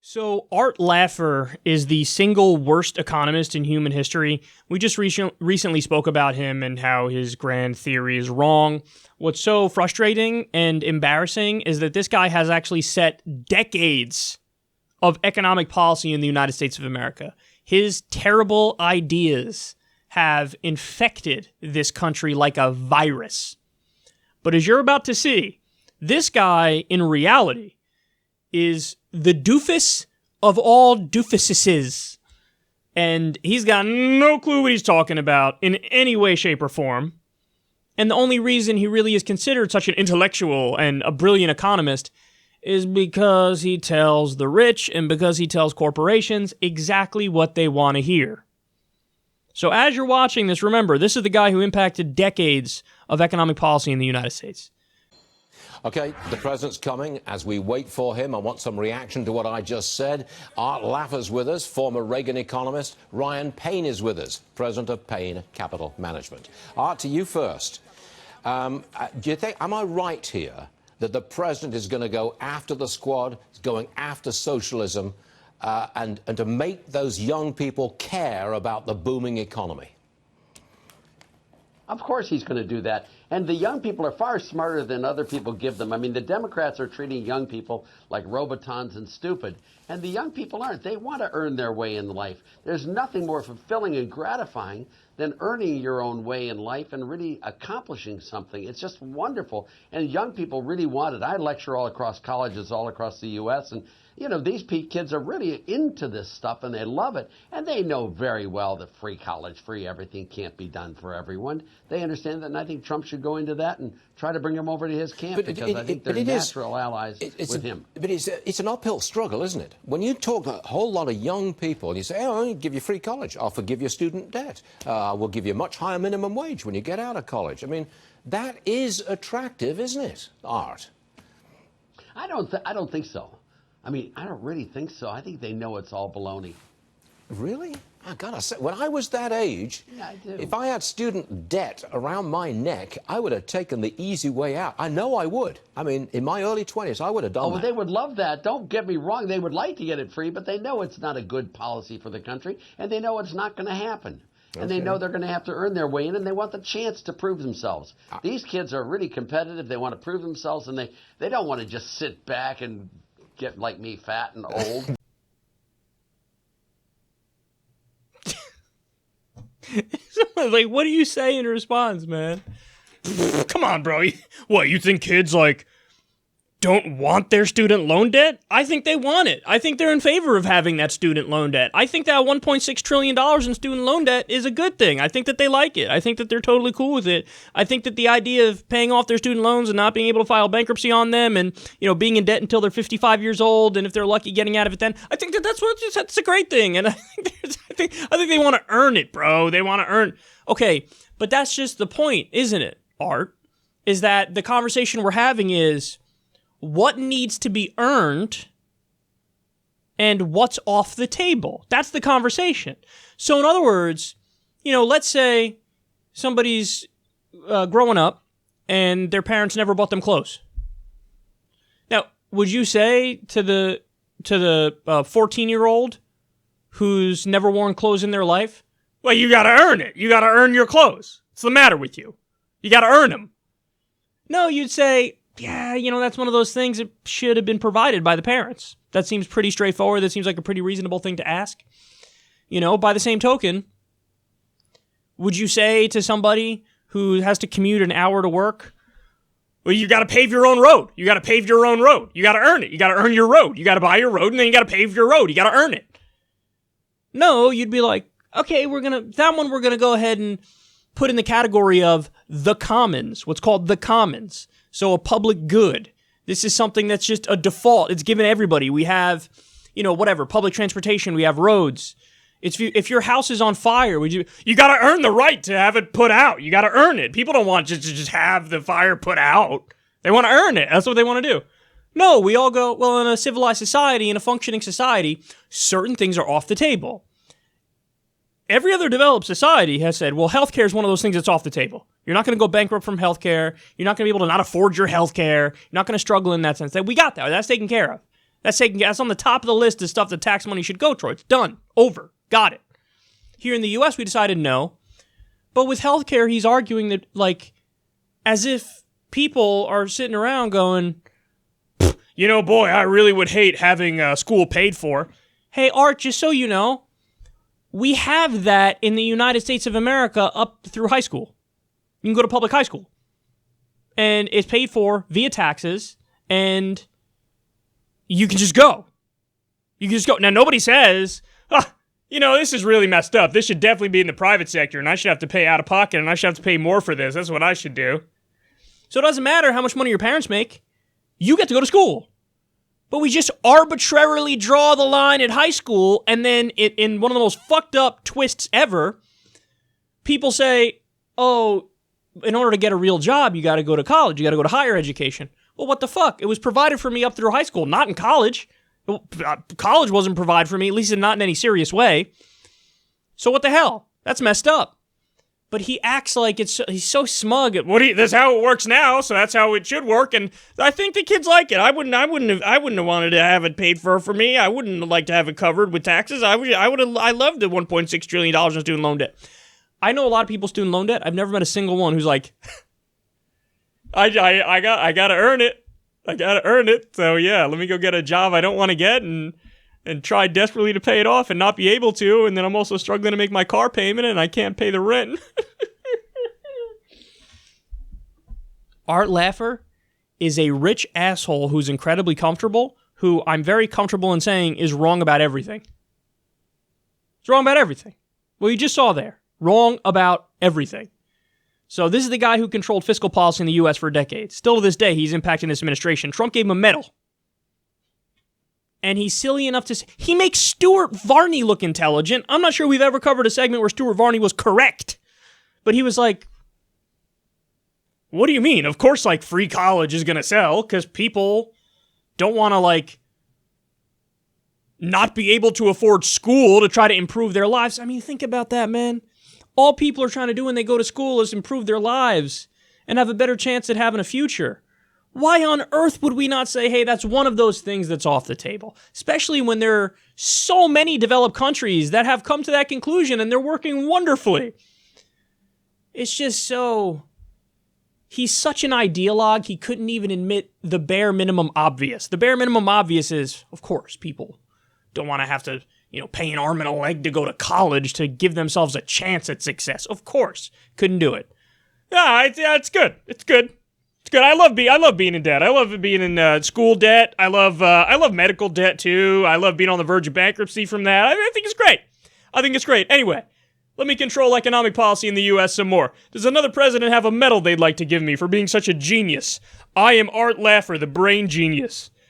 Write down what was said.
So Art Laffer is the single worst economist in human history. We just recently spoke about him and how his grand theory is wrong. What's so frustrating and embarrassing is that this guy has actually set decades of economic policy in the United States of America. His terrible ideas have infected this country like a virus. But as you're about to see, this guy in reality is the doofus of all doofuses. And he's got no clue what he's talking about in any way, shape, or form. And the only reason he really is considered such an intellectual and a brilliant economist is because he tells the rich and because he tells corporations exactly what they want to hear. So as you're watching this, remember, this is the guy who impacted decades of economic policy in the United States. Okay, the president's coming. As we wait for him, I want some reaction to what I just said. Art Laffer's with us, former Reagan economist. Ryan Payne is with us, president of Payne Capital Management. Art, to you first. Do you think, am I right here that the president is going to go after the squad, is going after socialism, and to make those young people care about the booming economy? Of course he's going to do that. And the young people are far smarter than other people give them. I mean, the Democrats are treating young people like robotons and stupid. And the young people aren't. They want to earn their way in life. There's nothing more fulfilling and gratifying than earning your own way in life and really accomplishing something. It's just wonderful. And young people really want it. I lecture all across colleges all across the U.S. and you know, these kids are really into this stuff, and they love it. And they know very well that free college, free everything can't be done for everyone. They understand that, and I think Trump should go into that and try to bring them over to his camp because I think they're natural allies with him. But it's an uphill struggle, isn't it? When you talk to a whole lot of young people, and you say, oh, I'll give you free college. I'll forgive your student debt. We'll give you a much higher minimum wage when you get out of college. I mean, that is attractive, isn't it, Art? I don't think so. I mean, I don't really think so. I think they know it's all baloney. Really? I gotta say, when I was that age, yeah, I do. If I had student debt around my neck, I would have taken the easy way out. I know I would. I mean, in my early 20s, I would have done that. They would love that. Don't get me wrong. They would like to get it free, but they know it's not a good policy for the country, and they know it's not going to happen. And they know they're going to have to earn their way in, and they want the chance to prove themselves. These kids are really competitive. They want to prove themselves, and they don't want to just sit back and get like me fat and old. Like, what do you say in response, man? Come on, bro. What, you think kids, like, don't want their student loan debt? I think they want it. I think they're in favor of having that student loan debt. I think that $1.6 trillion in student loan debt is a good thing. I think that they like it. I think that they're totally cool with it. I think that the idea of paying off their student loans and not being able to file bankruptcy on them and, you know, being in debt until they're 55 years old and if they're lucky getting out of it then, I think that's a great thing. And I think they want to earn it, bro. They want to earn. Okay, but that's just the point, isn't it, Art? Is that the conversation we're having is what needs to be earned and what's off the table. That's the conversation. So in other words, you know, let's say somebody's growing up and their parents never bought them clothes. Now, would you say to the 14-year-old who's never worn clothes in their life, well, you got to earn it. You got to earn your clothes. What's the matter with you? You got to earn them. No, you'd say, yeah, you know, that's one of those things that should have been provided by the parents. That seems pretty straightforward. That seems like a pretty reasonable thing to ask. You know, by the same token, would you say to somebody who has to commute an hour to work, well, you got to pave your own road. You got to pave your own road. You got to earn it. You got to earn your road. You got to buy your road, and then you got to pave your road. You got to earn it. No, you'd be like, okay, we're going to go ahead and put in the category of the commons, what's called the commons. So a public good. This is something that's just a default. It's given everybody. We have, you know, whatever, public transportation. We have roads. If your house is on fire, you got to earn the right to have it put out. You got to earn it. People don't want to just have the fire put out. They want to earn it. That's what they want to do. No, we all go, well, in a civilized society, in a functioning society, certain things are off the table. Every other developed society has said, well, healthcare is one of those things that's off the table. You're not going to go bankrupt from healthcare. You're not going to be able to not afford your healthcare. You're not going to struggle in that sense. We got that. That's taken care of. That's on the top of the list of stuff that tax money should go towards. Done. Over. Got it. Here in the U.S., we decided no. But with healthcare, he's arguing that, like, as if people are sitting around going, boy, I really would hate having school paid for. Hey, Art, just so you know, we have that in the United States of America up through high school. You can go to public high school. And it's paid for via taxes, and you can just go. You can just go. Now, nobody says, this is really messed up. This should definitely be in the private sector, and I should have to pay out of pocket, and I should have to pay more for this. That's what I should do. So it doesn't matter how much money your parents make. You get to go to school. But we just arbitrarily draw the line at high school, and then in one of the most fucked up twists ever, people say, oh, in order to get a real job, you got to go to college. You got to go to higher education. Well, what the fuck? It was provided for me up through high school, not in college. College wasn't provided for me, at least not in any serious way. So what the hell? That's messed up. But he acts like he's so smug. That's how it works now, so that's how it should work. And I think the kids like it. I wouldn't have wanted to have it paid for me. I wouldn't like to have it covered with taxes. I loved the $1.6 trillion in student loan debt. I know a lot of people student loan debt. I've never met a single one who's like, I gotta earn it. I gotta earn it. So yeah, let me go get a job I don't want to get and try desperately to pay it off and not be able to. And then I'm also struggling to make my car payment and I can't pay the rent. Art Laffer is a rich asshole who's incredibly comfortable, who I'm very comfortable in saying is wrong about everything. He's wrong about everything. Well, you just saw there. Wrong about everything. So this is the guy who controlled fiscal policy in the U.S. for decades. Still to this day, he's impacting this administration. Trump gave him a medal. And he's silly enough to say, he makes Stuart Varney look intelligent. I'm not sure we've ever covered a segment where Stuart Varney was correct. But he was like, what do you mean? Of course, like, free college is going to sell because people don't want to, like, not be able to afford school to try to improve their lives. I mean, think about that, man. All people are trying to do when they go to school is improve their lives and have a better chance at having a future. Why on earth would we not say, hey, that's one of those things that's off the table? Especially when there are so many developed countries that have come to that conclusion and they're working wonderfully. It's just so... He's such an ideologue, he couldn't even admit the bare minimum obvious. The bare minimum obvious is, of course, people don't want to have to, pay an arm and a leg to go to college to give themselves a chance at success. Of course. Couldn't do it. It's good. It's good. It's good. I love being in debt. I love being in school debt. I love medical debt too. I love being on the verge of bankruptcy from that. I think it's great. Anyway, let me control economic policy in the U.S. some more. Does another president have a medal they'd like to give me for being such a genius? I am Art Laffer, the brain genius.